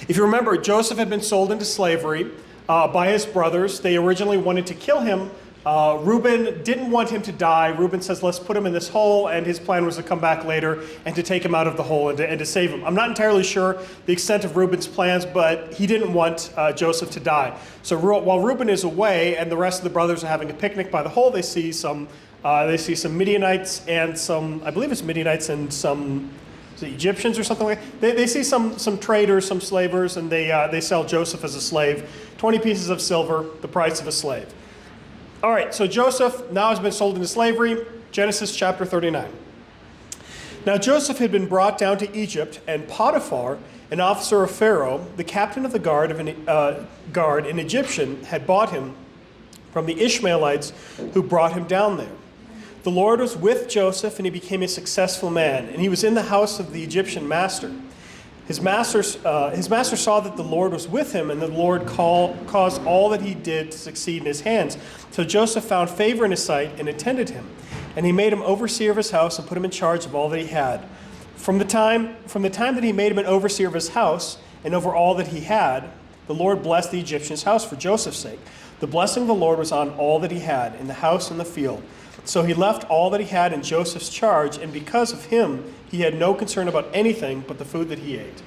If you remember, Joseph had been sold into slavery by his brothers. They originally wanted to kill him. Reuben didn't want him to die. Reuben says, let's put him in this hole, and his plan was to come back later and to take him out of the hole and to save him. I'm not entirely sure the extent of Reuben's plans, but he didn't want Joseph to die. So while Reuben is away and the rest of the brothers are having a picnic by the hole, they see some Midianites and some, I believe it's Midianites and some Egyptians or something like that. They see some traders, some slavers, and they sell Joseph as a slave. 20 pieces of silver, the price of a slave. All right, so Joseph now has been sold into slavery. Genesis chapter 39. Now Joseph had been brought down to Egypt, and Potiphar, an officer of Pharaoh, the captain of the guard, an Egyptian, had bought him from the Ishmaelites who brought him down there. The Lord was with Joseph, and he became a successful man, and he was in the house of the Egyptian master. His master saw that the Lord was with him, and the Lord caused all that he did to succeed in his hands. So Joseph found favor in his sight and attended him. And he made him overseer of his house and put him in charge of all that he had. From the time that he made him an overseer of his house and over all that he had, the Lord blessed the Egyptian's house for Joseph's sake. The blessing of the Lord was on all that he had, in the house and the field. So he left all that he had in Joseph's charge, and because of him, he had no concern about anything but the food that he ate.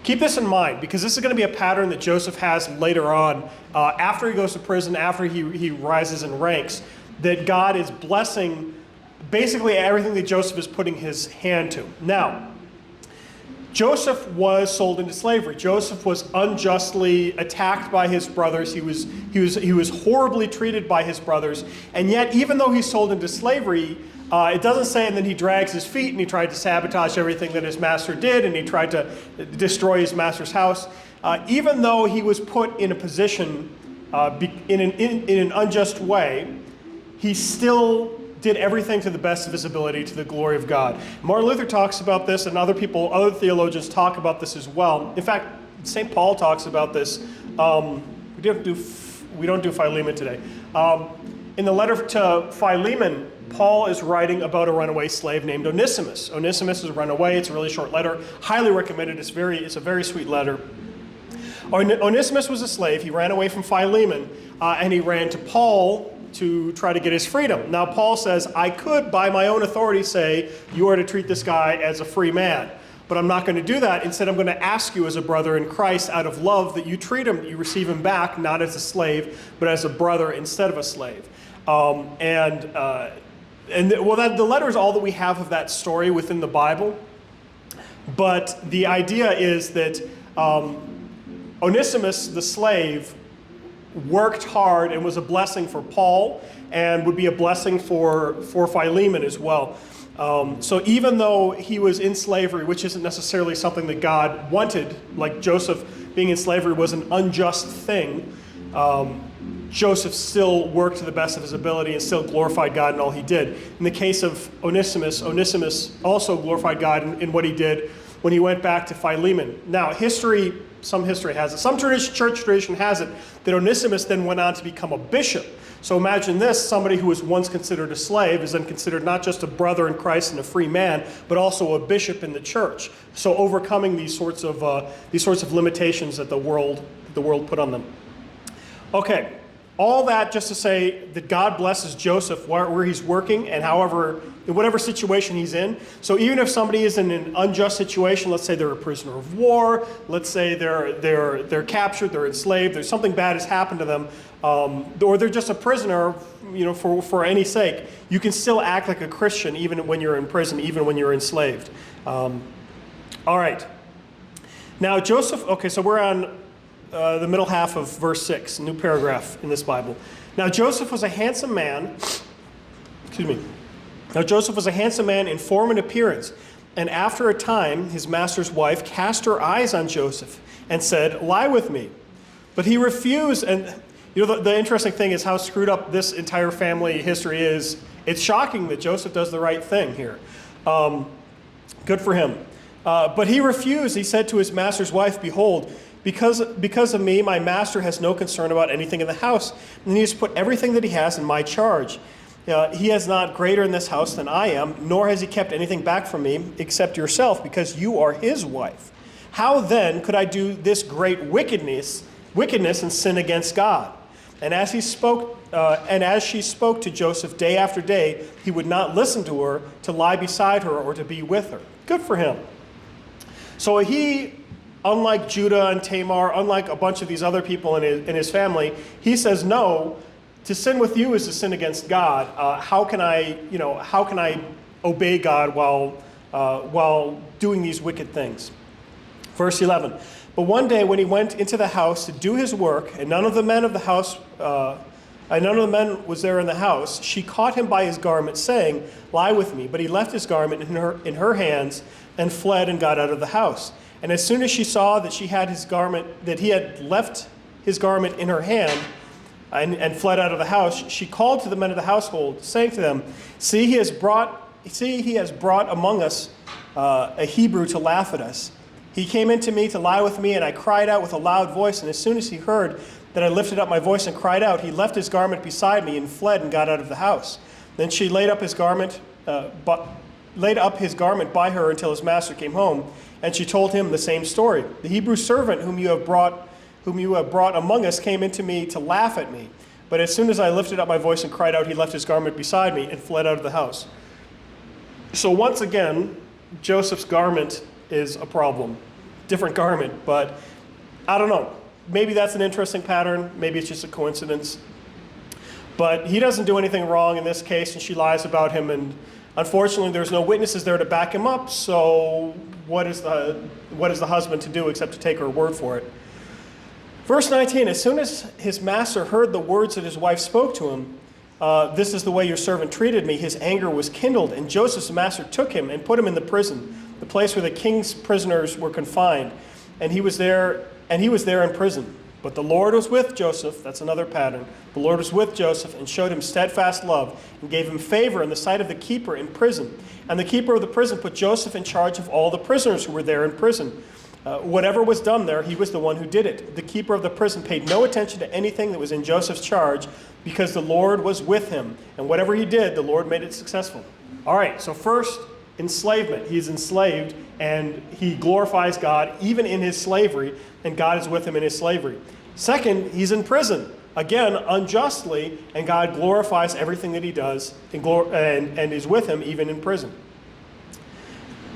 Keep this in mind, because this is going to be a pattern that Joseph has later on, after he goes to prison, after he rises in ranks, that God is blessing basically everything that Joseph is putting his hand to. Now, Joseph was sold into slavery. Joseph was unjustly attacked by his brothers. He was horribly treated by his brothers. And yet, even though he's sold into slavery, it doesn't say, and then he drags his feet and he tried to sabotage everything that his master did, and he tried to destroy his master's house. Even though he was put in a position in an unjust way, he still did everything to the best of his ability to the glory of God. Martin Luther talks about this, and other theologians talk about this as well. In fact, St. Paul talks about this. We don't do Philemon today. In the letter to Philemon, Paul is writing about a runaway slave named Onesimus. Onesimus is a runaway. It's a really short letter. Highly recommended. It's a very sweet letter. Onesimus was a slave. He ran away from Philemon, and he ran to Paul to try to get his freedom. Now, Paul says, I could, by my own authority, say, you are to treat this guy as a free man. But I'm not going to do that. Instead, I'm going to ask you as a brother in Christ, out of love, that you treat him, that you receive him back, not as a slave, but as a brother instead of a slave. The letter is all that we have of that story within the Bible. But the idea is that Onesimus, the slave, worked hard and was a blessing for Paul and would be a blessing for Philemon as well. So even though he was in slavery, which isn't necessarily something that God wanted, like Joseph being in slavery was an unjust thing, Joseph still worked to the best of his ability and still glorified God in all he did. In the case of Onesimus also glorified God in what he did when he went back to Philemon. Now, some history has it, some church tradition has it, that Onesimus then went on to become a bishop. So imagine this, somebody who was once considered a slave is then considered not just a brother in Christ and a free man, but also a bishop in the church. So overcoming these sorts of limitations that the world put on them. Okay, all that just to say that God blesses Joseph where he's working and in whatever situation he's in. So even if somebody is in an unjust situation, let's say they're a prisoner of war, let's say they're captured, they're enslaved, there's something bad has happened to them, or they're just a prisoner, for any sake, you can still act like a Christian even when you're in prison, even when you're enslaved. All right. Now Joseph, okay, so we're on the middle half of verse 6, a new paragraph in this Bible. Now Joseph was a handsome man, Now Joseph was a handsome man in form and appearance, and after a time his master's wife cast her eyes on Joseph and said, lie with me. But he refused, and the interesting thing is how screwed up this entire family history is. It's shocking that Joseph does the right thing here. Good for him. But he refused. He said to his master's wife, behold, because of me, my master has no concern about anything in the house, and he has put everything that he has in my charge. He is not greater in this house than I am, nor has he kept anything back from me except yourself, because you are his wife. How then could I do this great wickedness and sin against God? And as she spoke to Joseph day after day, he would not listen to her, to lie beside her, or to be with her. Good for him. So he, unlike Judah and Tamar, unlike a bunch of these other people in his family, he says, no, to sin with you is to sin against God. How can I obey God while doing these wicked things? Verse 11. But one day when he went into the house to do his work, and none of the men was there in the house, she caught him by his garment, saying, lie with me. But he left his garment in her hands and fled and got out of the house. And as soon as she saw that he had left his garment in her hand and fled out of the house, she called to the men of the household, saying to them, see, he has brought among us a Hebrew to laugh at us. He came into me to lie with me, and I cried out with a loud voice. And as soon as he heard that I lifted up my voice and cried out, he left his garment beside me and fled and got out of the house. Then she laid up his garment by her until his master came home, and she told him the same story. The Hebrew servant whom you have brought among us came into me to laugh at me. But as soon as I lifted up my voice and cried out, he left his garment beside me and fled out of the house. So once again, Joseph's garment is a problem. Different garment, but I don't know. Maybe that's an interesting pattern. Maybe it's just a coincidence. But he doesn't do anything wrong in this case, and she lies about him, and unfortunately there's no witnesses there to back him up, so what is the husband to do except to take her word for it? Verse 19, as soon as his master heard the words that his wife spoke to him, this is the way your servant treated me, his anger was kindled, and Joseph's master took him and put him in the prison, the place where the king's prisoners were confined, and he was there in prison. But the Lord was with Joseph, that's another pattern. The Lord was with Joseph and showed him steadfast love and gave him favor in the sight of the keeper in prison. And the keeper of the prison put Joseph in charge of all the prisoners who were there in prison. Whatever was done there, he was the one who did it. The keeper of the prison paid no attention to anything that was in Joseph's charge because the Lord was with him. And whatever he did, the Lord made it successful. All right, so first, enslavement. He's enslaved and he glorifies God even in his slavery, and God is with him in his slavery. Second, he's in prison, again, unjustly, and God glorifies everything that he does and is with him even in prison.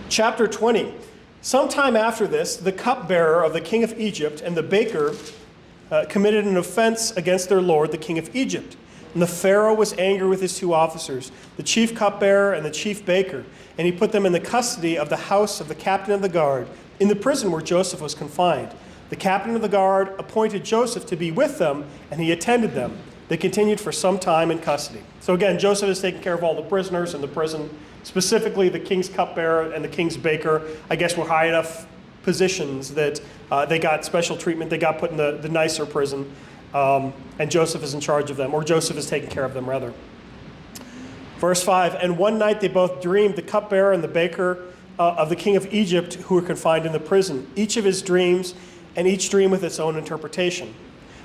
Chapter 20. Sometime after this, the cupbearer of the king of Egypt and the baker committed an offense against their lord, the king of Egypt. And the Pharaoh was angry with his two officers, the chief cupbearer and the chief baker, and he put them in the custody of the house of the captain of the guard, in the prison where Joseph was confined. The captain of the guard appointed Joseph to be with them, and he attended them. They continued for some time in custody. So again, Joseph is taking care of all the prisoners in the prison, specifically the king's cupbearer and the king's baker. I guess were high enough positions that they got special treatment. They got put in the nicer prison, and Joseph is in charge of them, or Joseph is taking care of them, rather. Verse 5, and one night they both dreamed, the cupbearer and the baker of the king of Egypt, who were confined in the prison, each of his dreams, and each dream with its own interpretation.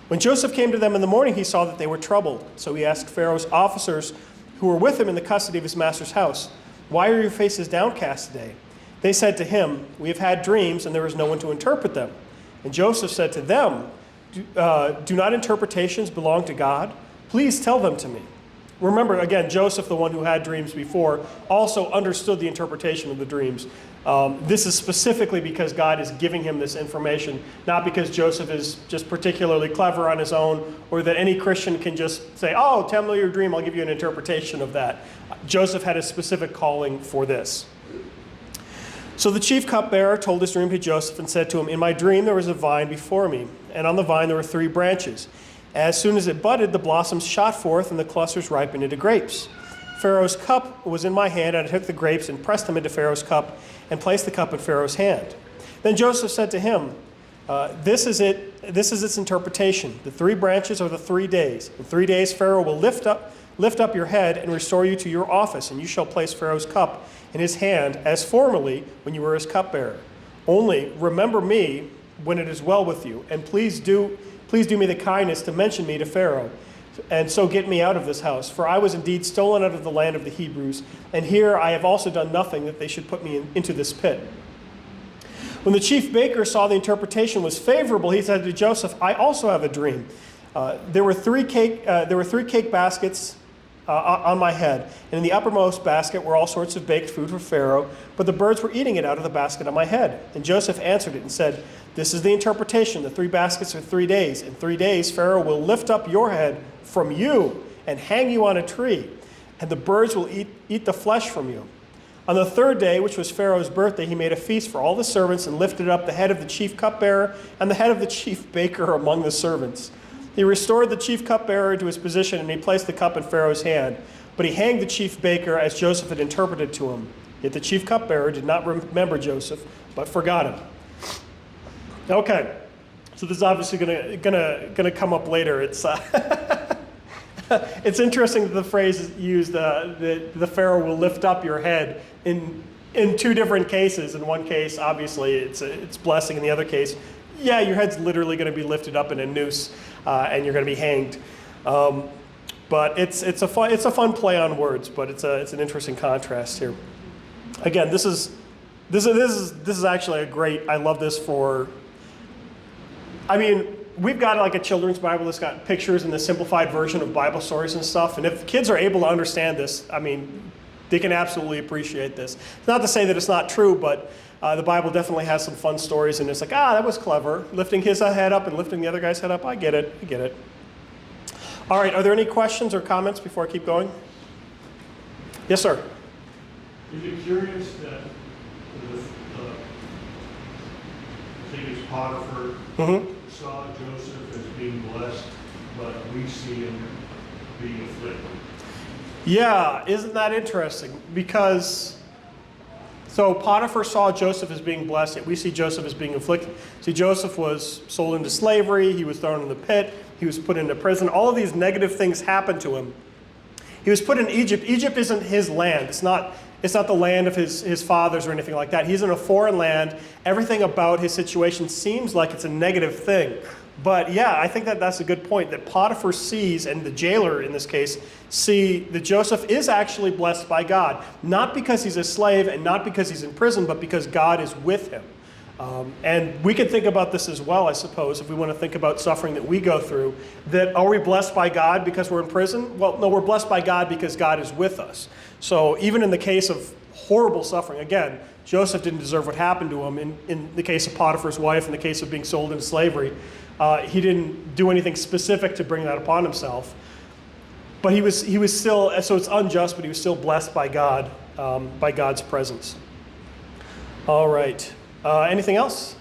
When Joseph came to them in the morning, he saw that they were troubled. So he asked Pharaoh's officers who were with him in the custody of his master's house, why are your faces downcast today? They said to him, we have had dreams, and there is no one to interpret them. And Joseph said to them, do not interpretations belong to God? Please tell them to me. Remember, again, Joseph, the one who had dreams before, also understood the interpretation of the dreams. This is specifically because God is giving him this information, not because Joseph is just particularly clever on his own, or that any Christian can just say, oh, tell me your dream, I'll give you an interpretation of that. Joseph had a specific calling for this. So the chief cupbearer told his dream to Joseph and said to him, in my dream there was a vine before me, and on the vine there were 3 branches. As soon as it budded, the blossoms shot forth, and the clusters ripened into grapes. Pharaoh's cup was in my hand, and I took the grapes and pressed them into Pharaoh's cup and placed the cup in Pharaoh's hand. Then Joseph said to him, this is its interpretation. The 3 branches are the 3 days. In 3 days Pharaoh will lift up your head and restore you to your office, and you shall place Pharaoh's cup in his hand as formerly when you were his cupbearer. Only remember me when it is well with you, and please do me the kindness to mention me to Pharaoh, and so get me out of this house. For I was indeed stolen out of the land of the Hebrews, and here I have also done nothing that they should put me into this pit. When the chief baker saw the interpretation was favorable, he said to Joseph, I also have a dream. There were three cake baskets on my head, and in the uppermost basket were all sorts of baked food for Pharaoh, but the birds were eating it out of the basket on my head. And Joseph answered it and said, this is the interpretation. The 3 baskets are 3 days. In 3 days, Pharaoh will lift up your head from you and hang you on a tree, and the birds will eat the flesh from you. On the 3rd day, which was Pharaoh's birthday, he made a feast for all the servants and lifted up the head of the chief cupbearer and the head of the chief baker among the servants. He restored the chief cupbearer to his position, and he placed the cup in Pharaoh's hand. But he hanged the chief baker as Joseph had interpreted to him. Yet the chief cupbearer did not remember Joseph, but forgot him. Okay, so this is obviously gonna come up later. It's it's interesting that the phrase is used, the Pharaoh will lift up your head in 2 different cases. In one case, obviously, it's blessing. In the other case, yeah, your head's literally going to be lifted up in a noose, and you're going to be hanged. But it's a fun play on words, but it's an interesting contrast here. Again, this is actually a great. I love this for. I mean, we've got like a children's Bible that's got pictures and the simplified version of Bible stories and stuff. And if kids are able to understand this, I mean, they can absolutely appreciate this. It's not to say that it's not true, but the Bible definitely has some fun stories. And it's like, that was clever. Lifting his head up and lifting the other guy's head up. I get it. All right, are there any questions or comments before I keep going? Yes, sir. Is it curious that I think it's Potiphar saw Joseph as being blessed, but we see him being afflicted? Yeah, isn't that interesting? Because, so Potiphar saw Joseph as being blessed, yet we see Joseph as being afflicted. See, Joseph was sold into slavery, he was thrown in the pit, he was put into prison. All of these negative things happened to him. He was put in Egypt. Egypt isn't his land. It's not the land of his fathers or anything like that. He's in a foreign land. Everything about his situation seems like it's a negative thing. But yeah, I think that's a good point, that Potiphar sees, and the jailer in this case, see that Joseph is actually blessed by God. Not because he's a slave and not because he's in prison, but because God is with him. And we can think about this as well, I suppose, if we want to think about suffering that we go through. That are we blessed by God because we're in prison? Well, no, we're blessed by God because God is with us. So even in the case of horrible suffering, again, Joseph didn't deserve what happened to him. In the case of Potiphar's wife, in the case of being sold into slavery, he didn't do anything specific to bring that upon himself. But he was still, so it's unjust, but he was still blessed by God, by God's presence. All right. Anything else?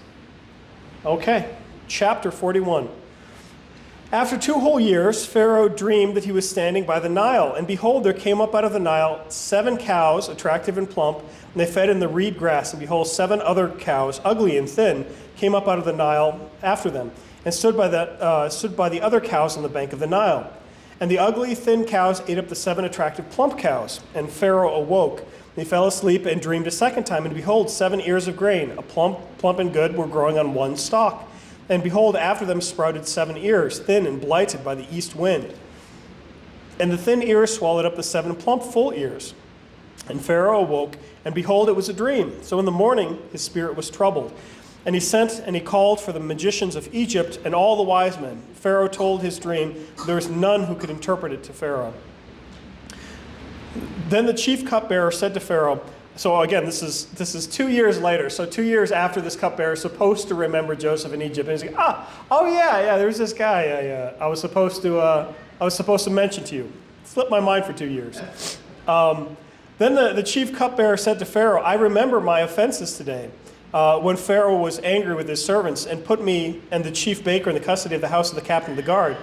Okay. Chapter 41. After 2 whole years, Pharaoh dreamed that he was standing by the Nile, and behold, there came up out of the Nile 7 cows, attractive and plump, and they fed in the reed grass, and behold, 7 other cows, ugly and thin, came up out of the Nile after them, and stood by the other cows on the bank of the Nile. And the ugly, thin cows ate up the 7 attractive, plump cows. And Pharaoh awoke. He fell asleep and dreamed a second time. And behold, 7 ears of grain, a plump and good, were growing on one stalk. And behold, after them sprouted 7 ears, thin and blighted by the east wind. And the thin ears swallowed up the 7 plump, full ears. And Pharaoh awoke, and behold, it was a dream. So in the morning his spirit was troubled. And he sent and he called for the magicians of Egypt and all the wise men. Pharaoh told his dream. There was none who could interpret it to Pharaoh. Then the chief cupbearer said to Pharaoh, so again, this is 2 years later. So 2 years after this cupbearer is supposed to remember Joseph in Egypt. And he's like, oh yeah, there's this guy I was supposed to mention to you. It slipped my mind for 2 years. Then the chief cupbearer said to Pharaoh, I remember my offenses today. When Pharaoh was angry with his servants and put me and the chief baker in the custody of the house of the captain of the guard.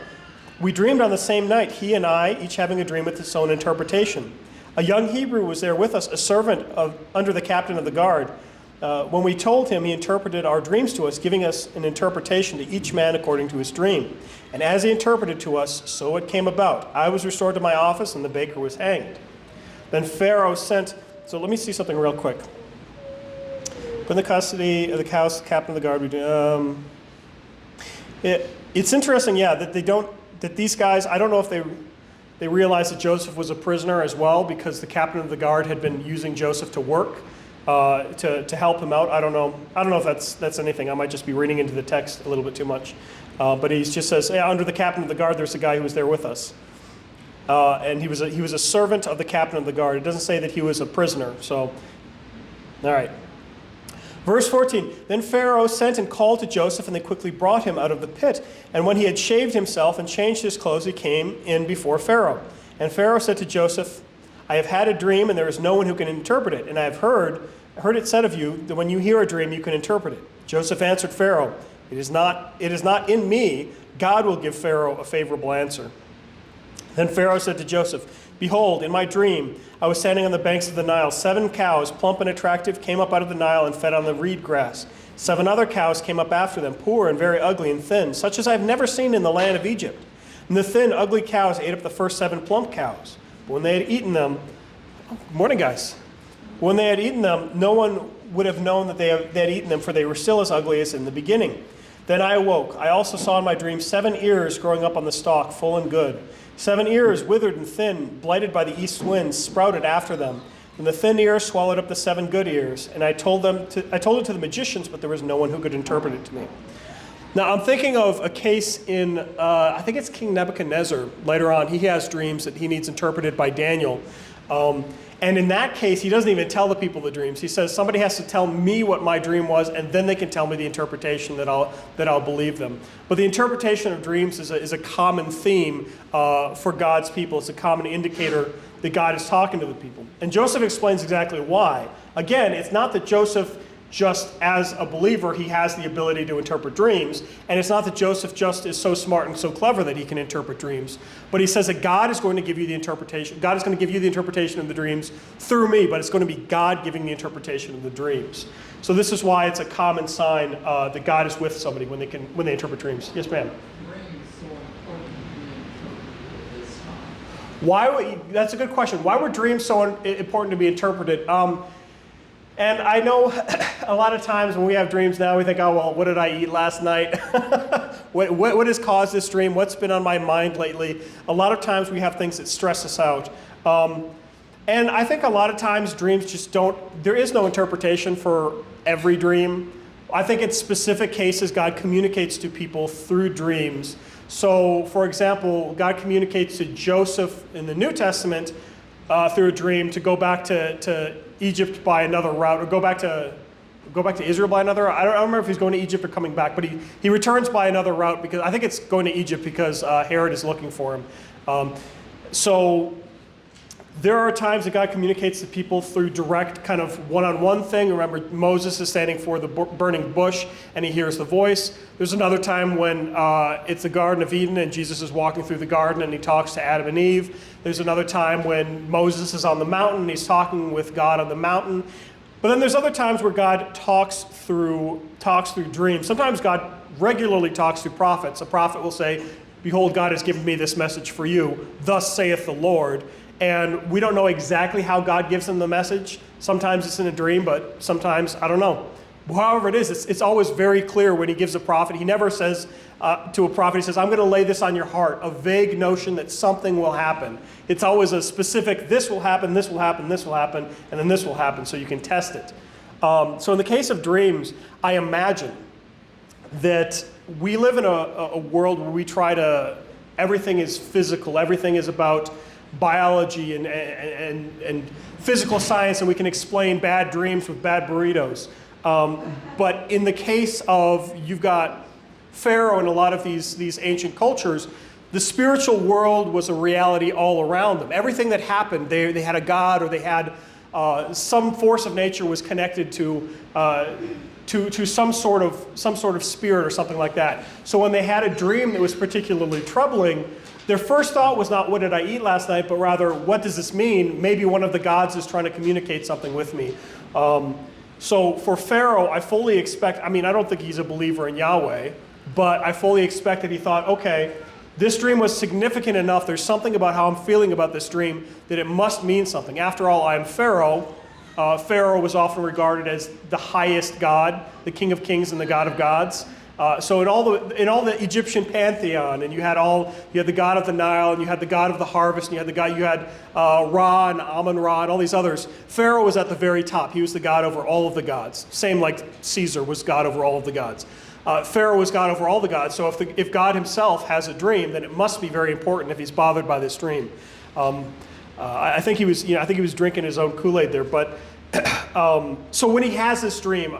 We dreamed on the same night, he and I, each having a dream with its own interpretation. A young Hebrew was there with us, a servant under the captain of the guard. When we told him, he interpreted our dreams to us, giving us an interpretation to each man according to his dream. And as he interpreted to us, so it came about. I was restored to my office, and the baker was hanged. Then Pharaoh sent, so let me see something real quick. Put in the custody of the house, captain of the guard. It's interesting, yeah, that these guys, I don't know if they realized that Joseph was a prisoner as well, because the captain of the guard had been using Joseph to work. to help him out. I don't know if that's anything. I might just be reading into the text a little bit too much. But he just says, yeah, under the captain of the guard, there's a guy who was there with us. And he was a servant of the captain of the guard. It doesn't say that he was a prisoner. So, all right. Verse 14, then Pharaoh sent and called to Joseph, and they quickly brought him out of the pit. And when he had shaved himself and changed his clothes, he came in before Pharaoh. And Pharaoh said to Joseph, I have had a dream, and there is no one who can interpret it. And I have heard it said of you that when you hear a dream, you can interpret it. Joseph answered Pharaoh, it is not in me. God will give Pharaoh a favorable answer. Then Pharaoh said to Joseph, behold, in my dream, I was standing on the banks of the Nile. 7 cows, plump and attractive, came up out of the Nile and fed on the reed grass. 7 other cows came up after them, poor and very ugly and thin, such as I have never seen in the land of Egypt. And the thin, ugly cows ate up the first 7 plump cows. But when they had eaten them, morning guys. When they had eaten them, no one would have known that they had eaten them, for they were still as ugly as in the beginning. Then I awoke. I also saw in my dream 7 ears growing up on the stalk, full and good. 7 ears, withered and thin, blighted by the east wind, sprouted after them. And the thin ears swallowed up the 7 good ears. And I told it to the magicians, but there was no one who could interpret it to me. Now, I'm thinking of a case in, I think it's King Nebuchadnezzar. Later on, he has dreams that he needs interpreted by Daniel. And in that case, he doesn't even tell the people the dreams. He says, somebody has to tell me what my dream was, and then they can tell me the interpretation that I'll believe them. But the interpretation of dreams is a common theme for God's people. It's a common indicator that God is talking to the people. And Joseph explains exactly why. Again, it's not that Joseph, just as a believer, he has the ability to interpret dreams. And it's not that Joseph just is so smart and so clever that he can interpret dreams. But he says that God is going to give you the interpretation. God is going to give you the interpretation of the dreams through me, but it's going to be God giving the interpretation of the dreams. So this is why it's a common sign that God is with somebody when they interpret dreams. Yes, ma'am? That's a good question. Why were dreams so important to be interpreted? And I know a lot of times when we have dreams now, we think, oh, well, what did I eat last night? what has caused this dream? What's been on my mind lately? A lot of times we have things that stress us out. And I think a lot of times dreams just there is no interpretation for every dream. I think in specific cases, God communicates to people through dreams. So, for example, God communicates to Joseph in the New Testament through a dream to go back to Egypt by another route, or go back to Israel by another route. I don't remember if he's going to Egypt or coming back, but he returns by another route, because I think it's going to Egypt because Herod is looking for him. So there are times that God communicates to people through direct kind of one-on-one thing. Remember, Moses is standing for the burning bush and he hears the voice. There's another time when it's the Garden of Eden and Jesus is walking through the garden and he talks to Adam and Eve. There's another time when Moses is on the mountain and he's talking with God on the mountain. But then there's other times where God talks through dreams. Sometimes God regularly talks through prophets. A prophet will say, behold, God has given me this message for you. Thus saith the Lord. And we don't know exactly how God gives them the message. Sometimes it's in a dream, but sometimes, I don't know. However it is, it's always very clear when he gives a prophet. He never says to a prophet, he says, I'm going to lay this on your heart, a vague notion that something will happen. It's always a specific, this will happen, this will happen, this will happen, and then this will happen, so you can test it. So in the case of dreams, I imagine that we live in a world where everything is physical, everything is about biology and physical science, and we can explain bad dreams with bad burritos. But in the case of, you've got Pharaoh and a lot of these ancient cultures, the spiritual world was a reality all around them. Everything that happened, they had a god, or they had some force of nature was connected to some sort of spirit or something like that. So when they had a dream that was particularly troubling, their first thought was not, what did I eat last night, but rather, what does this mean? Maybe one of the gods is trying to communicate something with me. So for Pharaoh, I fully expect, I don't think he's a believer in Yahweh, but I fully expect that he thought, okay, this dream was significant enough, there's something about how I'm feeling about this dream that it must mean something. After all, I am Pharaoh. Pharaoh was often regarded as the highest god, the king of kings and the god of gods. So in all the Egyptian pantheon, and you had the god of the Nile, and you had the god of the harvest, and you had Ra and Amun-Ra and all these others. Pharaoh was at the very top. He was the god over all of the gods. Same like Caesar was god over all of the gods. Pharaoh was god over all the gods. So if God himself has a dream, then it must be very important if he's bothered by this dream. I think he was drinking his own Kool-Aid there. But so when he has this dream,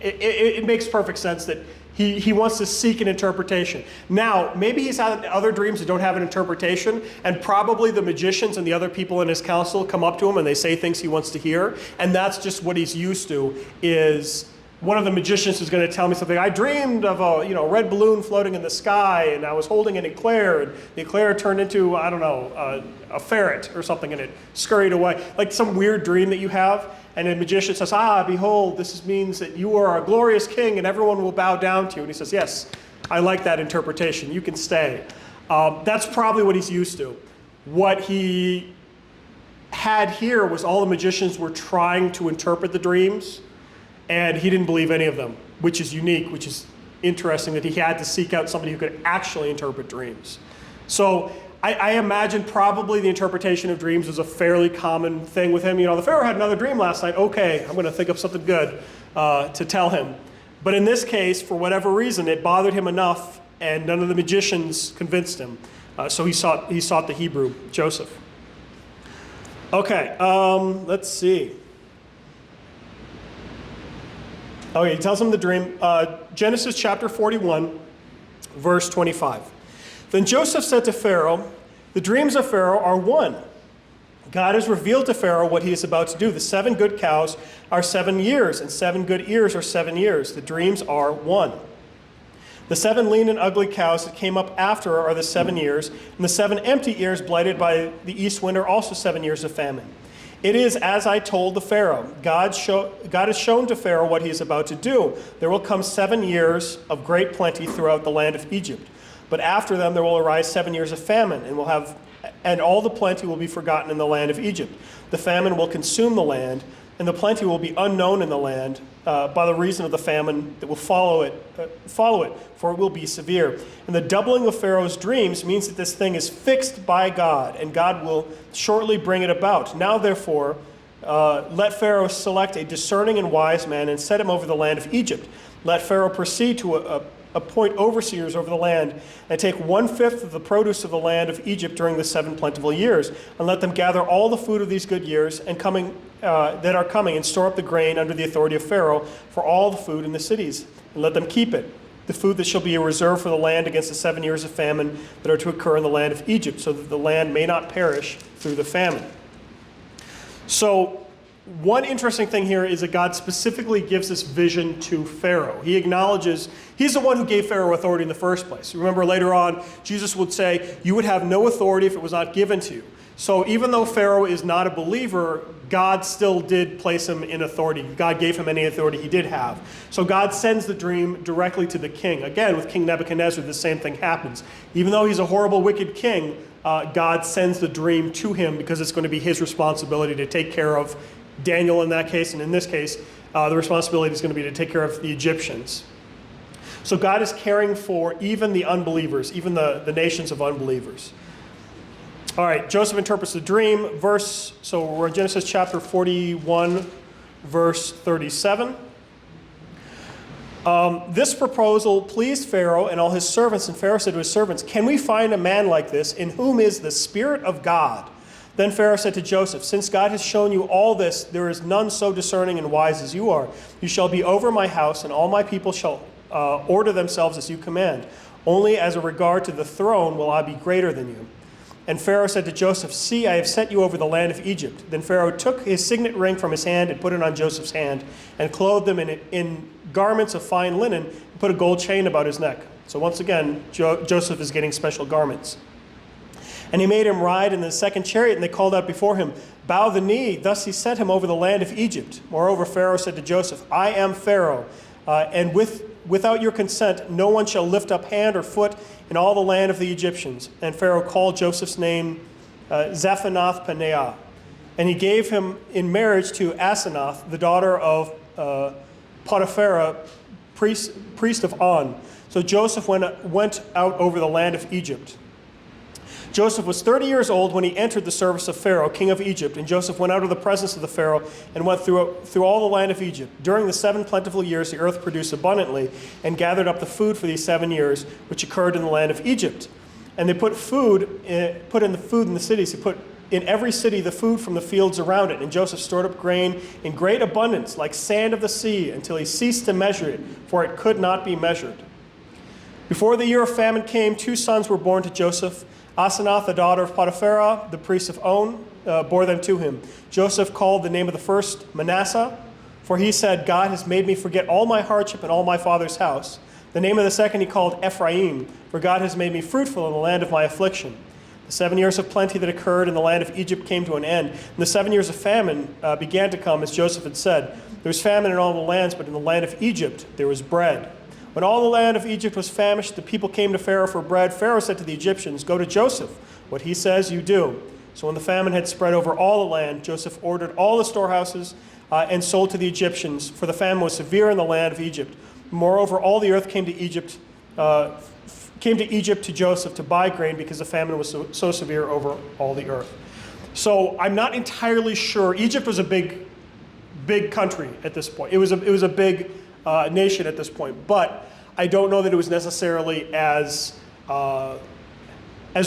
it makes perfect sense that he wants to seek an interpretation. Now, maybe he's had other dreams that don't have an interpretation, and probably the magicians and the other people in his council come up to him and they say things he wants to hear, and that's just what he's used to. Is one of the magicians is going to tell me something. I dreamed of a red balloon floating in the sky, and I was holding an eclair, and the eclair turned into, I don't know, a ferret or something, and it scurried away. Like some weird dream that you have. And the magician says, behold, this means that you are a glorious king and everyone will bow down to you. And he says, yes, I like that interpretation. You can stay. That's probably what he's used to. What he had here was all the magicians were trying to interpret the dreams, and he didn't believe any of them, which is unique, which is interesting that he had to seek out somebody who could actually interpret dreams. So I imagine probably the interpretation of dreams is a fairly common thing with him. The Pharaoh had another dream last night. Okay, I'm going to think of something good to tell him. But in this case, for whatever reason, it bothered him enough, and none of the magicians convinced him. So he sought the Hebrew, Joseph. Okay, let's see. Okay, he tells him the dream. Genesis chapter 41, verse 25. Then Joseph said to Pharaoh, the dreams of Pharaoh are one. God has revealed to Pharaoh what he is about to do. The 7 good cows are 7 years, and 7 good ears are 7 years. The dreams are one. The 7 lean and ugly cows that came up after are the 7 years, and the 7 empty ears blighted by the east wind are also 7 years of famine. It is as I told the Pharaoh. God has shown to Pharaoh what he is about to do. There will come 7 years of great plenty throughout the land of Egypt. But after them there will arise 7 years of famine, and all the plenty will be forgotten in the land of Egypt. The famine will consume the land, and the plenty will be unknown in the land by the reason of the famine that will follow it, for it will be severe. And the doubling of Pharaoh's dreams means that this thing is fixed by God, and God will shortly bring it about. Now, therefore, let Pharaoh select a discerning and wise man and set him over the land of Egypt. Let Pharaoh proceed to appoint overseers over the land, and take 1/5 of the produce of the land of Egypt during the 7 plentiful years, and let them gather all the food of these good years that are coming, and store up the grain under the authority of Pharaoh for all the food in the cities, and let them keep it, the food that shall be a reserve for the land against the 7 years of famine that are to occur in the land of Egypt, so that the land may not perish through the famine. So one interesting thing here is that God specifically gives this vision to Pharaoh. He acknowledges he's the one who gave Pharaoh authority in the first place. Remember later on, Jesus would say, you would have no authority if it was not given to you. So even though Pharaoh is not a believer, God still did place him in authority. God gave him any authority he did have. So God sends the dream directly to the king. Again, with King Nebuchadnezzar, the same thing happens. Even though he's a horrible, wicked king, God sends the dream to him because it's going to be his responsibility to take care of Daniel in that case, and in this case, the responsibility is going to be to take care of the Egyptians. So God is caring for even the unbelievers, even the nations of unbelievers. All right, Joseph interprets the dream. So we're in Genesis chapter 41, verse 37. This proposal pleased Pharaoh and all his servants, and Pharaoh said to his servants, can we find a man like this in whom is the Spirit of God? Then Pharaoh said to Joseph, since God has shown you all this, there is none so discerning and wise as you are. You shall be over my house, and all my people shall order themselves as you command. Only as a regard to the throne will I be greater than you. And Pharaoh said to Joseph, see, I have set you over the land of Egypt. Then Pharaoh took his signet ring from his hand and put it on Joseph's hand, and clothed him in garments of fine linen, and put a gold chain about his neck. So once again, Joseph is getting special garments. And he made him ride in the second chariot, and they called out before him, bow the knee. Thus he set him over the land of Egypt. Moreover, Pharaoh said to Joseph, I am Pharaoh, and without your consent, no one shall lift up hand or foot in all the land of the Egyptians. And Pharaoh called Joseph's name Zaphanath-Paneah. And he gave him in marriage to Asenath, the daughter of Potiphar, priest of On. So Joseph went out over the land of Egypt. Joseph was 30 years old when he entered the service of Pharaoh, king of Egypt, and Joseph went out of the presence of the Pharaoh and went through all the land of Egypt. During the 7 plentiful years, the earth produced abundantly and gathered up the food for these 7 years, which occurred in the land of Egypt. And they put in the food in the cities. He put in every city the food from the fields around it. And Joseph stored up grain in great abundance, like sand of the sea, until he ceased to measure it, for it could not be measured. Before the year of famine came, 2 sons were born to Joseph. Asenath, the daughter of Potiphar, the priest of On, bore them to him. Joseph called the name of the first Manasseh, for he said, God has made me forget all my hardship and all my father's house. The name of the second he called Ephraim, for God has made me fruitful in the land of my affliction. The 7 years of plenty that occurred in the land of Egypt came to an end, and the 7 years of famine began to come, as Joseph had said. There was famine in all the lands, but in the land of Egypt there was bread. When all the land of Egypt was famished, the people came to Pharaoh for bread. Pharaoh said to the Egyptians, go to Joseph. What he says, you do. So when the famine had spread over all the land, Joseph ordered all the storehouses and sold to the Egyptians, for the famine was severe in the land of Egypt. Moreover, all the earth came to Egypt to Joseph to buy grain, because the famine was so severe over all the earth. So I'm not entirely sure. Egypt was a big country at this point. It was a big nation at this point, but I don't know that it was necessarily as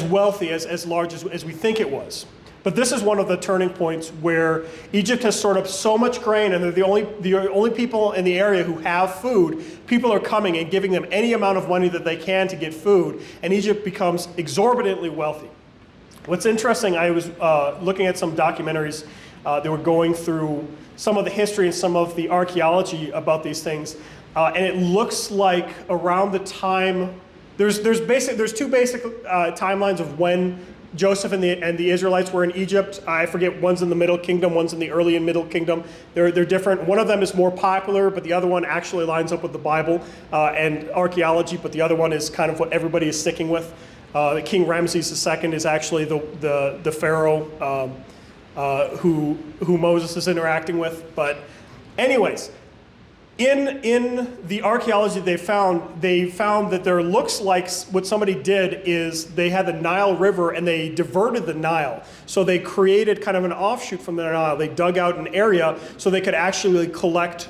wealthy, as large as we think it was. But this is one of the turning points where Egypt has stored up so much grain, and they're the only people in the area who have food. People are coming and giving them any amount of money that they can to get food, and Egypt becomes exorbitantly wealthy. What's interesting, I was looking at some documentaries. They were going through some of the history and some of the archaeology about these things, and it looks like around the time there's 2 basic timelines of when Joseph and the Israelites were in Egypt. I forget, one's in the Middle Kingdom, one's in the early and Middle Kingdom. They're different. One of them is more popular, but the other one actually lines up with the Bible and archaeology, but the other one is kind of what everybody is sticking with. King Ramses II is actually the pharaoh who Moses is interacting with. But anyways, in the archaeology they found that there looks like what somebody did is they had the Nile River and they diverted the Nile. So they created kind of an offshoot from the Nile. They dug out an area so they could actually collect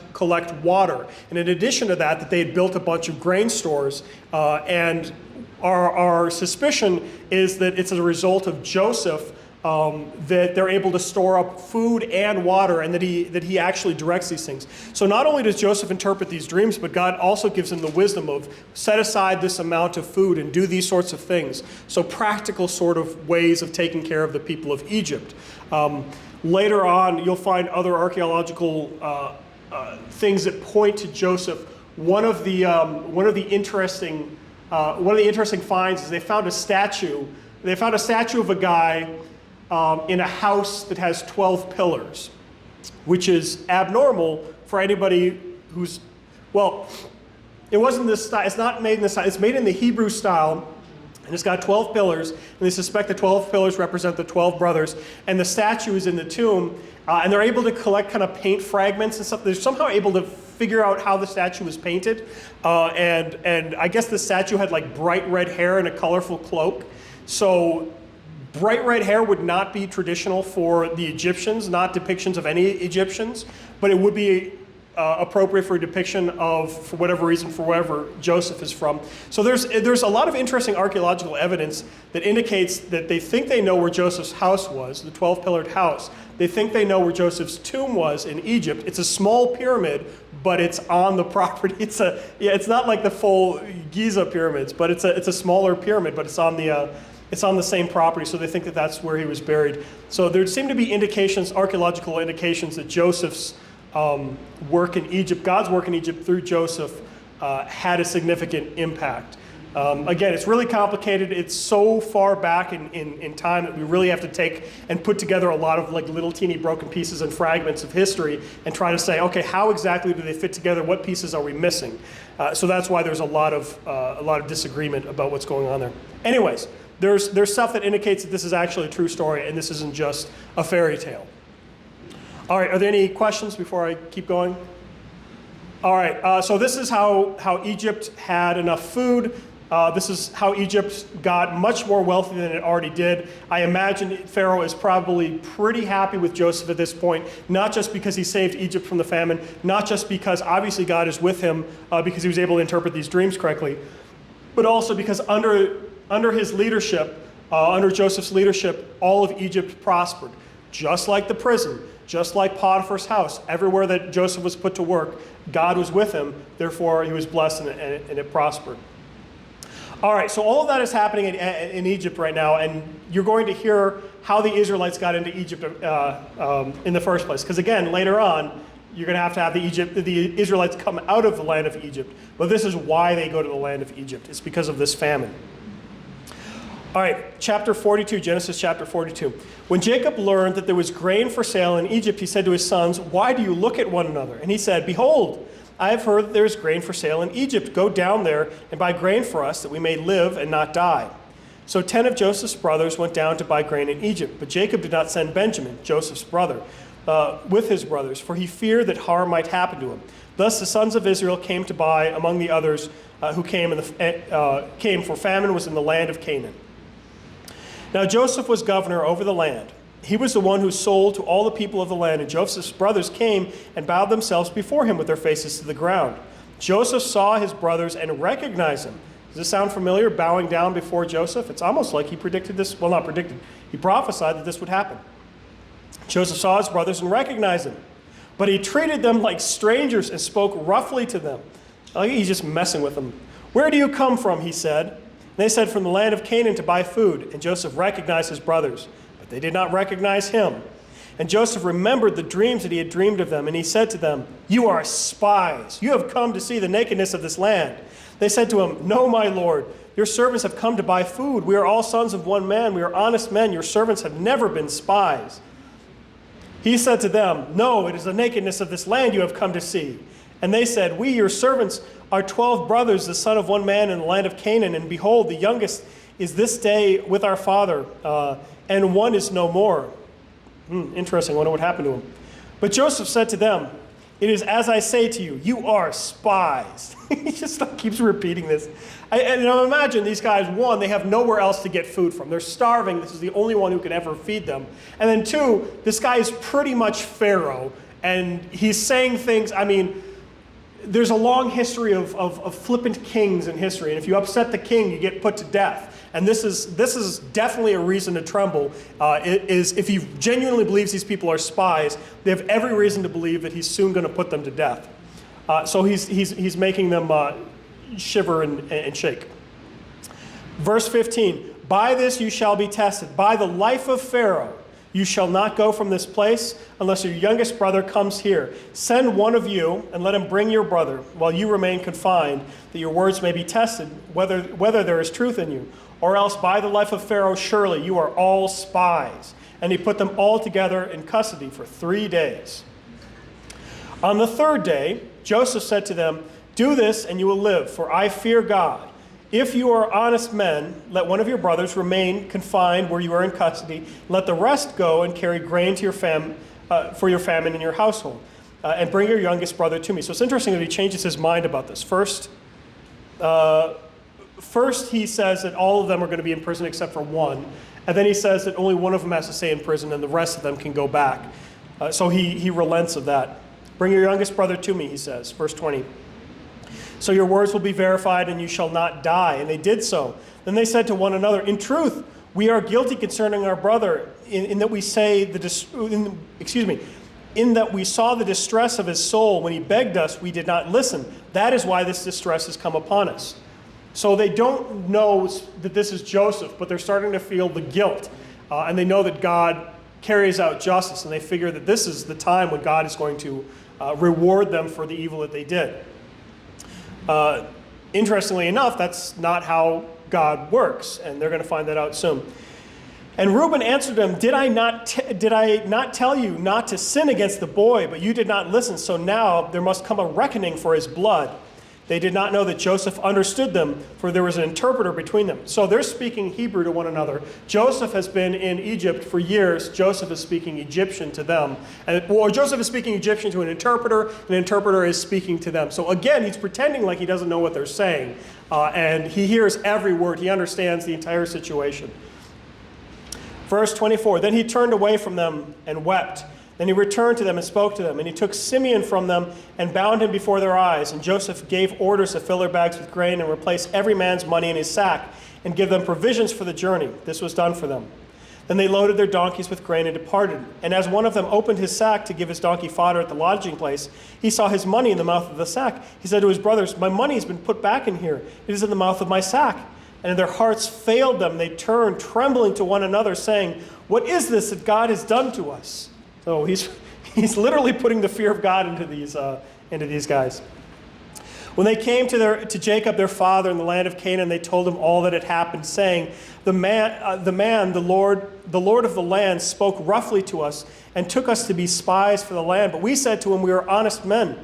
water. And in addition to that they had built a bunch of grain stores. And our suspicion is that it's as a result of Joseph that they're able to store up food and water, and that he actually directs these things. So not only does Joseph interpret these dreams, but God also gives him the wisdom of set aside this amount of food and do these sorts of things. So practical sort of ways of taking care of the people of Egypt. Later on, you'll find other archaeological things that point to Joseph. One of the interesting finds is they found a statue. They found a statue of a guy in a house that has 12 pillars, which is abnormal for anybody who's, well, it wasn't this style. It's not made in this style. It's made in the Hebrew style, and it's got 12 pillars, and they suspect the 12 pillars represent the 12 brothers, and the statue is in the tomb, and they're able to collect kind of paint fragments and stuff. They're somehow able to figure out how the statue was painted, and I guess the statue had like bright red hair and a colorful cloak. So bright red hair would not be traditional for the Egyptians, not depictions of any Egyptians, but it would be appropriate for a depiction of, for whatever reason, for wherever Joseph is from. So there's a lot of interesting archaeological evidence that indicates that they think they know where Joseph's house was, the 12-pillared house. They think they know where Joseph's tomb was in Egypt. It's a small pyramid, but it's on the property. It's not like the full Giza pyramids, but it's a smaller pyramid, but it's on the same property, so they think that that's where he was buried. So there seem to be indications, archaeological indications, that Joseph's work in Egypt, God's work in Egypt through Joseph, had a significant impact. Again, it's really complicated. It's so far back in time that we really have to take and put together a lot of like little teeny broken pieces and fragments of history and try to say, okay, how exactly do they fit together? What pieces are we missing? So that's why there's a lot of disagreement about what's going on there. Anyways, there's stuff that indicates that this is actually a true story and this isn't just a fairy tale. All right, are there any questions before I keep going? All right, so this is how Egypt had enough food. This is how Egypt got much more wealthy than it already did. I imagine Pharaoh is probably pretty happy with Joseph at this point, not just because he saved Egypt from the famine, not just because obviously God is with him because he was able to interpret these dreams correctly, but also because under his leadership, under Joseph's leadership, all of Egypt prospered. Just like the prison, just like Potiphar's house, everywhere that Joseph was put to work, God was with him, therefore he was blessed and it prospered. All right, so all of that is happening in Egypt right now, and you're going to hear how the Israelites got into Egypt in the first place. Because again, later on, you're going to have the Israelites come out of the land of Egypt. But this is why they go to the land of Egypt. It's because of this famine. All right, chapter 42, Genesis chapter 42. When Jacob learned that there was grain for sale in Egypt, he said to his sons, "Why do you look at one another?" And he said, "Behold, I have heard that there is grain for sale in Egypt. Go down there and buy grain for us, that we may live and not die." So 10 of Joseph's brothers went down to buy grain in Egypt. But Jacob did not send Benjamin, Joseph's brother, with his brothers, for he feared that harm might happen to him. Thus the sons of Israel came to buy among the others who came, for famine was in the land of Canaan. Now Joseph was governor over the land. He was the one who sold to all the people of the land, and Joseph's brothers came and bowed themselves before him with their faces to the ground. Joseph saw his brothers and recognized them. Does this sound familiar, bowing down before Joseph? It's almost like he predicted this. Well, not predicted. He prophesied that this would happen. Joseph saw his brothers and recognized them, but he treated them like strangers and spoke roughly to them. Like he's just messing with them. "Where do you come from?" he said. And they said, "From the land of Canaan to buy food." And Joseph recognized his brothers, but they did not recognize him. And Joseph remembered the dreams that he had dreamed of them, and he said to them, "You are spies. You have come to see the nakedness of this land." They said to him, "No, my lord, your servants have come to buy food. We are all sons of one man. We are honest men. Your servants have never been spies." He said to them, "No, it is the nakedness of this land you have come to see." And they said, "We, your servants, are 12 brothers, the son of one man in the land of Canaan. And behold, the youngest is this day with our father, and one is no more." Interesting. I wonder what happened to him. But Joseph said to them, "It is as I say to you, you are spies." He just keeps repeating this. And imagine these guys, one, they have nowhere else to get food from. They're starving. This is the only one who can ever feed them. And then two, this guy is pretty much Pharaoh. And he's saying things, I mean, there's a long history of flippant kings in history. And if you upset the king, you get put to death. And this is definitely a reason to tremble. If he genuinely believes these people are spies, they have every reason to believe that he's soon going to put them to death. So he's making them shiver and shake. Verse 15, "By this you shall be tested. By the life of Pharaoh, you shall not go from this place unless your youngest brother comes here. Send one of you and let him bring your brother while you remain confined, that your words may be tested, whether there is truth in you. Or else by the life of Pharaoh, surely you are all spies." And he put them all together in custody for 3 days. On the third day, Joseph said to them, "Do this and you will live, for I fear God. If you are honest men, let one of your brothers remain confined where you are in custody. Let the rest go and carry grain to for your famine in your household, and bring your youngest brother to me." So it's interesting that he changes his mind about this. First he says that all of them are going to be in prison except for one. And then he says that only one of them has to stay in prison and the rest of them can go back. So he relents of that. "Bring your youngest brother to me," he says. Verse 20. "So your words will be verified and you shall not die." And they did so. Then they said to one another, "In truth, we are guilty concerning our brother in that we saw the distress of his soul. When he begged us, we did not listen. That is why this distress has come upon us." So they don't know that this is Joseph, but they're starting to feel the guilt. And they know that God carries out justice, and they figure that this is the time when God is going to reward them for the evil that they did. Interestingly enough, that's not how God works, and they're going to find that out soon. And Reuben answered them, did I not tell you not to sin against the boy, but you did not listen, so now there must come a reckoning for his blood. They did not know that Joseph understood them, for there was an interpreter between them. So they're speaking Hebrew to one another. Joseph has been in Egypt for years. Joseph is speaking Egyptian to them. Or Joseph is speaking Egyptian to an interpreter is speaking to them. So again, he's pretending like he doesn't know what they're saying. And he hears every word. He understands the entire situation. Verse 24, then he turned away from them and wept. Then he returned to them and spoke to them. And he took Simeon from them and bound him before their eyes. And Joseph gave orders to fill their bags with grain and replace every man's money in his sack and give them provisions for the journey. This was done for them. Then they loaded their donkeys with grain and departed. And as one of them opened his sack to give his donkey fodder at the lodging place, he saw his money in the mouth of the sack. He said to his brothers, my money has been put back in here. It is in the mouth of my sack. And their hearts failed them. They turned, trembling to one another, saying, what is this that God has done to us? So he's literally putting the fear of God into these guys. When they came to Jacob, their father, in the land of Canaan, they told him all that had happened, saying, the Lord of the land, spoke roughly to us and took us to be spies for the land. But we said to him, we are honest men.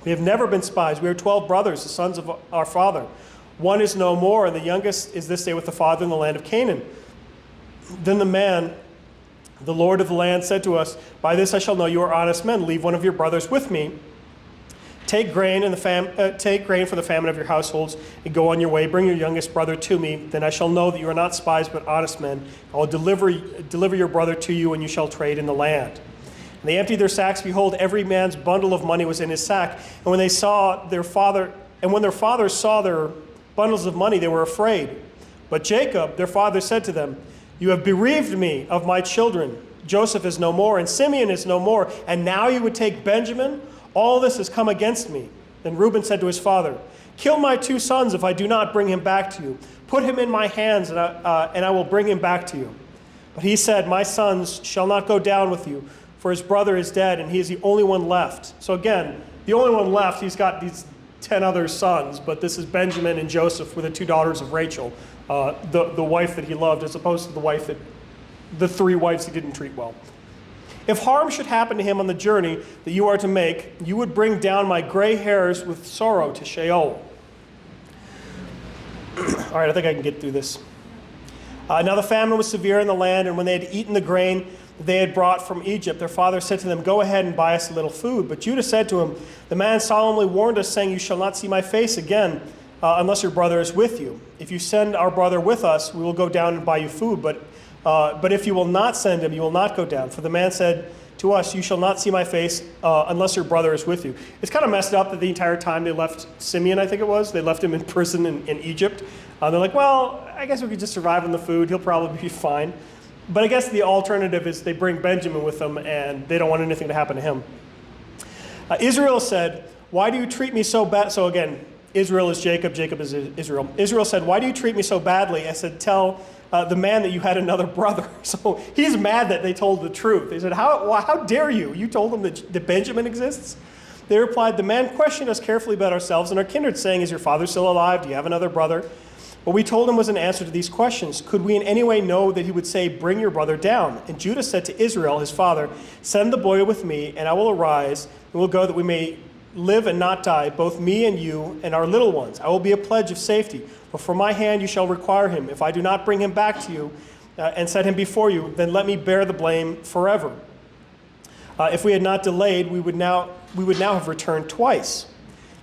We have never been spies. We are 12 brothers, the sons of our father. One is no more, and the youngest is this day with the father in the land of Canaan. Then the Lord of the land said to us, by this I shall know you are honest men. Leave one of your brothers with me. Take grain for the famine of your households, and go on your way. Bring your youngest brother to me. Then I shall know that you are not spies, but honest men. I will deliver your brother to you, and you shall trade in the land. And they emptied their sacks. Behold, every man's bundle of money was in his sack. And when their father saw their bundles of money, they were afraid. But Jacob, their father, said to them, you have bereaved me of my children. Joseph is no more, and Simeon is no more, and now you would take Benjamin? All this has come against me. Then Reuben said to his father, kill my 2 sons if I do not bring him back to you. Put him in my hands, and I will bring him back to you. But he said, my sons shall not go down with you, for his brother is dead, and he is the only one left. So again, the only one left, he's got these 10 other sons, but this is Benjamin and Joseph with the 2 daughters of Rachel, the wife that he loved, as opposed to the 3 wives he didn't treat well. If harm should happen to him on the journey that you are to make, you would bring down my gray hairs with sorrow to Sheol. All right, I think I can get through this. Now the famine was severe in the land, and when they had eaten the grain that they had brought from Egypt, their father said to them, go ahead and buy us a little food. But Judah said to him, the man solemnly warned us, saying, you shall not see my face again unless your brother is with you. If you send our brother with us, we will go down and buy you food. But if you will not send him, you will not go down. For the man said to us, you shall not see my face unless your brother is with you. It's kind of messed up that the entire time they left Simeon, I think it was, they left him in prison in Egypt. They're like, well, I guess we could just survive on the food. He'll probably be fine. But I guess the alternative is they bring Benjamin with them, and they don't want anything to happen to him. Israel said, why do you treat me so bad? So again, Israel is Jacob, Jacob is Israel. Israel said, why do you treat me so badly? I said, tell the man that you had another brother. So he's mad that they told the truth. They said, how dare you? You told him that Benjamin exists? They replied, the man questioned us carefully about ourselves and our kindred, saying, is your father still alive? Do you have another brother? What we told him was an answer to these questions. Could we in any way know that he would say, bring your brother down? And Judah said to Israel, his father, send the boy with me, and I will arise, and we'll go that we may live and not die, both me and you and our little ones. I will be a pledge of safety. But for my hand you shall require him. If I do not bring him back to you and set him before you, then let me bear the blame forever. If we had not delayed, we would now have returned twice.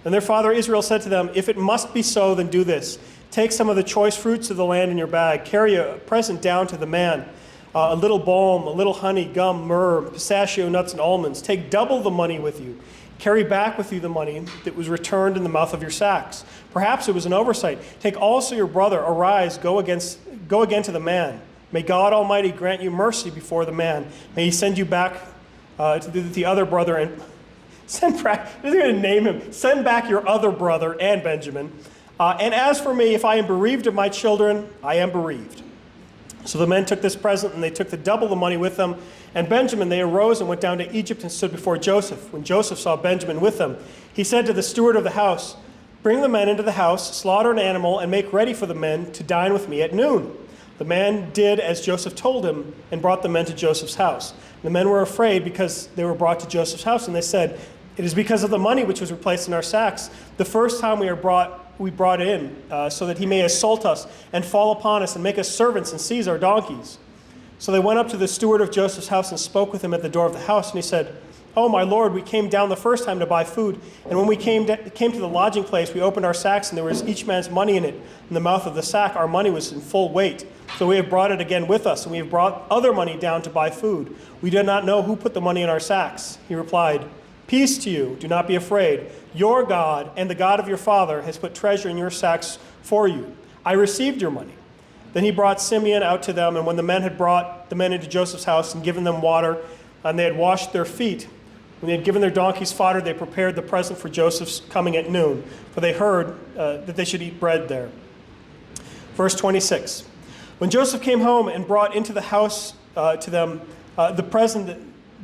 And their father Israel said to them, if it must be so, then do this. Take some of the choice fruits of the land in your bag. Carry a present down to the man, a little balm, a little honey, gum, myrrh, pistachio nuts, and almonds. Take double the money with you. Carry back with you the money that was returned in the mouth of your sacks. Perhaps it was an oversight. Take also your brother. Arise, go again to the man. May God Almighty grant you mercy before the man. May he send you back to the other brother and send back, I'm going to name him, send back your other brother and Benjamin. And as for me, if I am bereaved of my children, I am bereaved. So the men took this present, and they took double the money with them. And Benjamin, they arose and went down to Egypt and stood before Joseph. When Joseph saw Benjamin with them, he said to the steward of the house, bring the men into the house, slaughter an animal, and make ready for the men to dine with me at noon. The man did as Joseph told him and brought the men to Joseph's house. The men were afraid because they were brought to Joseph's house, and they said, It is because of the money which was replaced in our sacks, the first time we brought in, so that he may assault us and fall upon us and make us servants and seize our donkeys. So they went up to the steward of Joseph's house and spoke with him at the door of the house. And he said, "Oh, my lord, we came down the first time to buy food. And when we came to the lodging place, we opened our sacks, and there was each man's money in it. In the mouth of the sack, our money was in full weight. So we have brought it again with us, and we have brought other money down to buy food. We do not know who put the money in our sacks." He replied, "Peace to you. Do not be afraid. Your God and the God of your father has put treasure in your sacks for you. I received your money." Then he brought Simeon out to them, and when the men had brought the men into Joseph's house and given them water, and they had washed their feet, when they had given their donkeys fodder, they prepared the present for Joseph's coming at noon, for they heard that they should eat bread there. Verse 26. When Joseph came home and brought into the house to them the present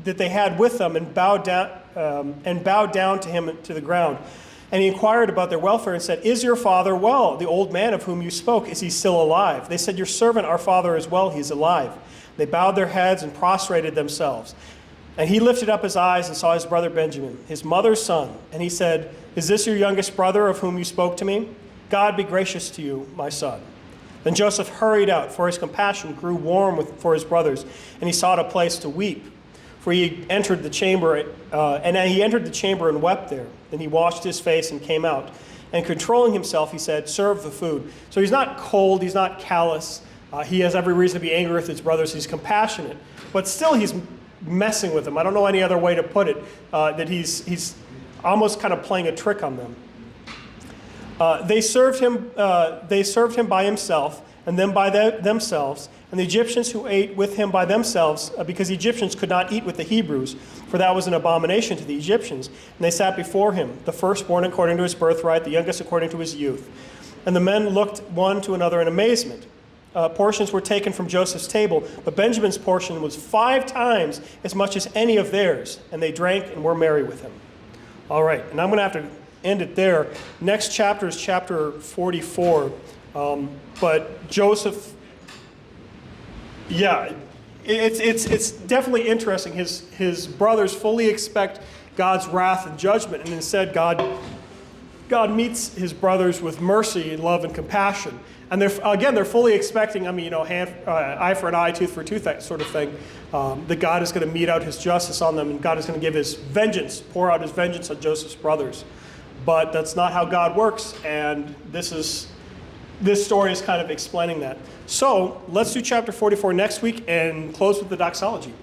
that they had with them, and bowed down to him to the ground. And he inquired about their welfare and said, "Is your father well, the old man of whom you spoke? Is he still alive?" They said, "Your servant, our father, is well. He is alive." They bowed their heads and prostrated themselves. And he lifted up his eyes and saw his brother Benjamin, his mother's son. And he said, "Is this your youngest brother of whom you spoke to me? God be gracious to you, my son." Then Joseph hurried out, for his compassion grew warm for his brothers, and he sought a place to weep. For he entered the chamber, and wept there. Then he washed his face and came out. And controlling himself, he said, "Serve the food." So he's not cold, he's not callous. He has every reason to be angry with his brothers. He's compassionate. But still he's messing with them. I don't know any other way to put it, that he's almost kind of playing a trick on them. They served him by himself, and then by themselves. And the Egyptians who ate with him by themselves, because the Egyptians could not eat with the Hebrews, for that was an abomination to the Egyptians. And they sat before him, the firstborn according to his birthright, the youngest according to his youth. And the men looked one to another in amazement. Portions were taken from Joseph's table, but Benjamin's portion was 5 times as much as any of theirs. And they drank and were merry with him. All right, and I'm going to have to end it there. Next chapter is chapter 44. But Joseph, yeah, it's definitely interesting. His brothers fully expect God's wrath and judgment, and instead God meets his brothers with mercy and love and compassion. And they're fully expecting, eye for an eye, tooth for a tooth, that sort of thing, that God is going to mete out his justice on them, and God is going to give his vengeance, pour out his vengeance on Joseph's brothers. But that's not how God works, and this story is kind of explaining that. So let's do chapter 44 next week and close with the doxology.